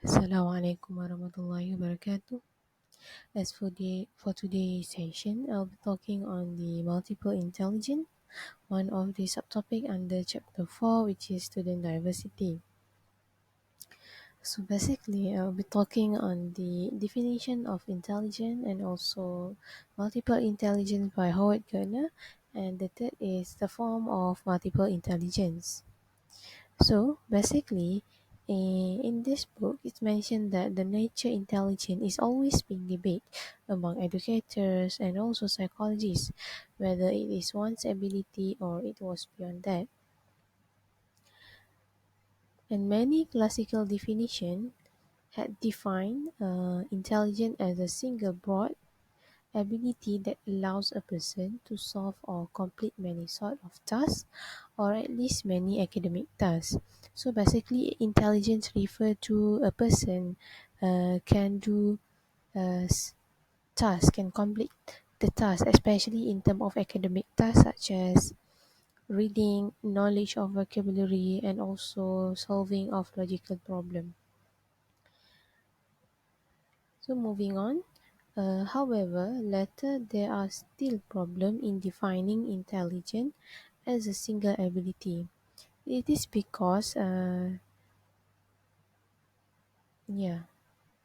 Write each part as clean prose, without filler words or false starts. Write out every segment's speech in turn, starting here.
Assalamualaikum warahmatullahi wabarakatuh. For today's session, I'll be talking on the multiple intelligence, one of the subtopic under chapter 4, which is student diversity. So basically, I'll be talking on the definition of intelligence and also multiple intelligence by Howard Gardner, and the third is the form of multiple intelligence. So basically, in this book, it's mentioned that the nature intelligence is always being debated among educators and also psychologists, whether it is one's ability or it was beyond that. And many classical definitions had defined intelligence as a single broad ability that allows a person to solve or complete many sort of tasks or at least many academic tasks. So basically, intelligence refer to a person can do uh, s- task, can complete the task, especially in terms of academic tasks such as reading, knowledge of vocabulary, and also solving of logical problem. So moving on. However, later there are still problems in defining intelligence as a single ability. It is because, yeah,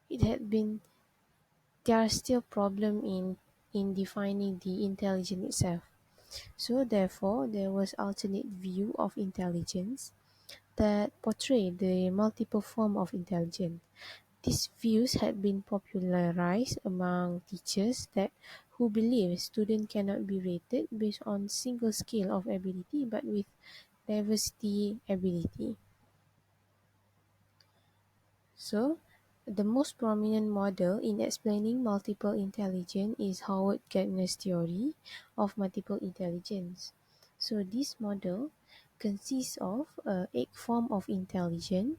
it had been there are still problems in defining the intelligence itself. So therefore, there was alternate view of intelligence that portray the multiple form of intelligence. These views had been popularized among teachers that who believe students cannot be rated based on single skill of ability but with diversity ability. So, the most prominent model in explaining multiple intelligence is Howard Gardner's theory of multiple intelligence. So, this model consists of eight forms of intelligence.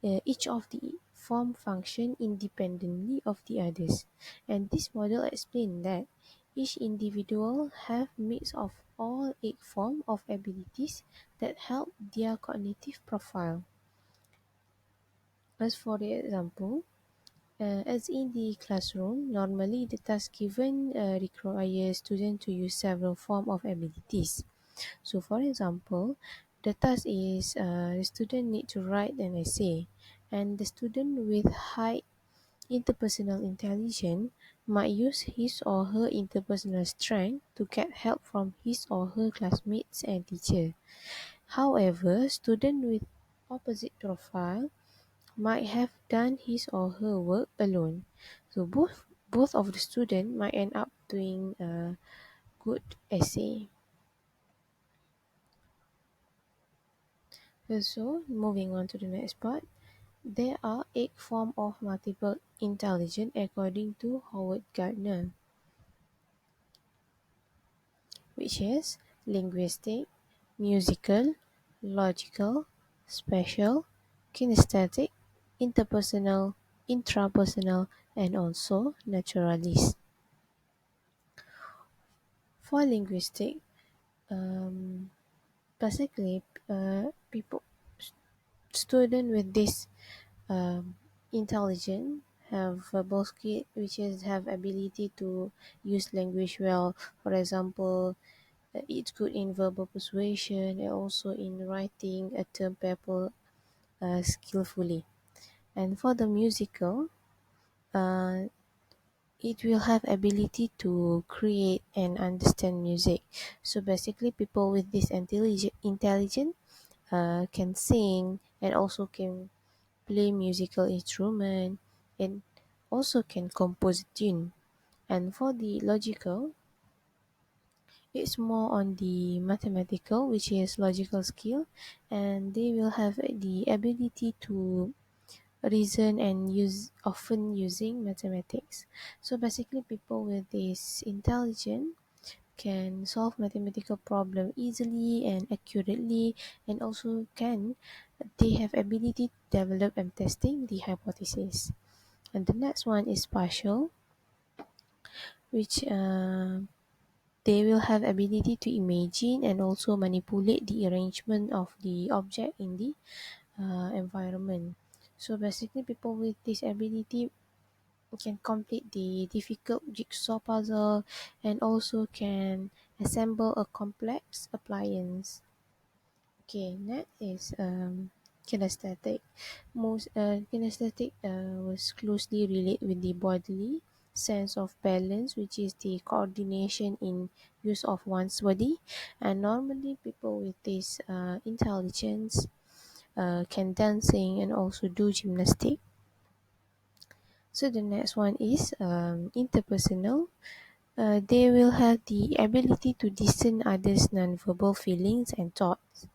Each of the form function independently of the others, and this model explains that each individual have mix of all eight form of abilities that help their cognitive profile. As for the example, as in the classroom, normally the task given requires students to use several form of abilities. So, for example, the task is the student need to write an essay, and the student with high interpersonal intelligence might use his or her interpersonal strength to get help from his or her classmates and teacher. However, student with opposite profile might have done his or her work alone. So both of the student might end up doing a good essay. So moving on to the next part. There are eight forms of multiple intelligence according to Howard Gardner, which is linguistic, musical, logical, spatial, kinesthetic, interpersonal, intrapersonal, and also naturalist. For linguistic, um, basically, people student with this intelligence have verbal skill, which is have ability to use language well. For example, it's good in verbal persuasion and also in writing a term paper skillfully. And for the musical, uh, it will have ability to create and understand music. So basically, people with this intelligence can sing and also can play musical instrument and also can compose tune. And for the logical, it's more on the mathematical, which is logical skill, and they will have the ability to reason and use often using mathematics. So basically, people with this intelligence can solve mathematical problem easily and accurately, and also can they have ability to develop and testing the hypothesis. And the next one is partial, which they will have ability to imagine and also manipulate the arrangement of the object in the environment. So basically, people with this ability can complete the difficult jigsaw puzzle and also can assemble a complex appliance. Okay, next is kinesthetic. Most kinesthetic was closely related with the bodily sense of balance, which is the coordination in use of one's body. And normally, people with this intelligence can dancing and also do gymnastic. So the next one is interpersonal. They will have the ability to discern others' nonverbal feelings and thoughts.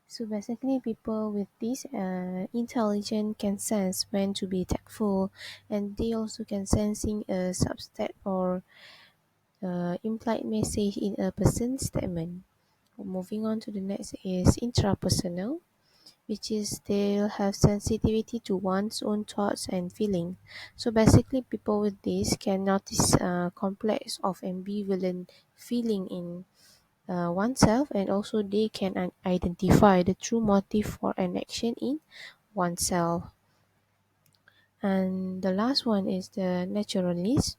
So basically, people with this intelligence can sense when to be tactful, and they also can sensing a subtext or implied message in a person's statement. Moving on to the next is intrapersonal, which is they'll have sensitivity to one's own thoughts and feelings. So basically, people with this can notice complex of ambivalent feeling in oneself, and also they can identify the true motive for an action in oneself. And the last one is the naturalist.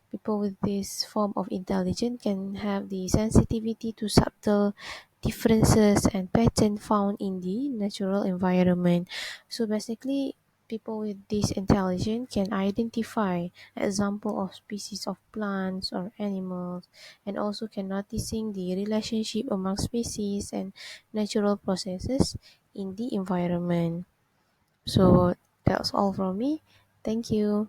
People with this form of intelligence can have the sensitivity to subtle differences and patterns found in the natural environment. So basically, people with this intelligence can identify example of species of plants or animals, and also can noticing the relationship among species and natural processes in the environment. So that's all from me. Thank you.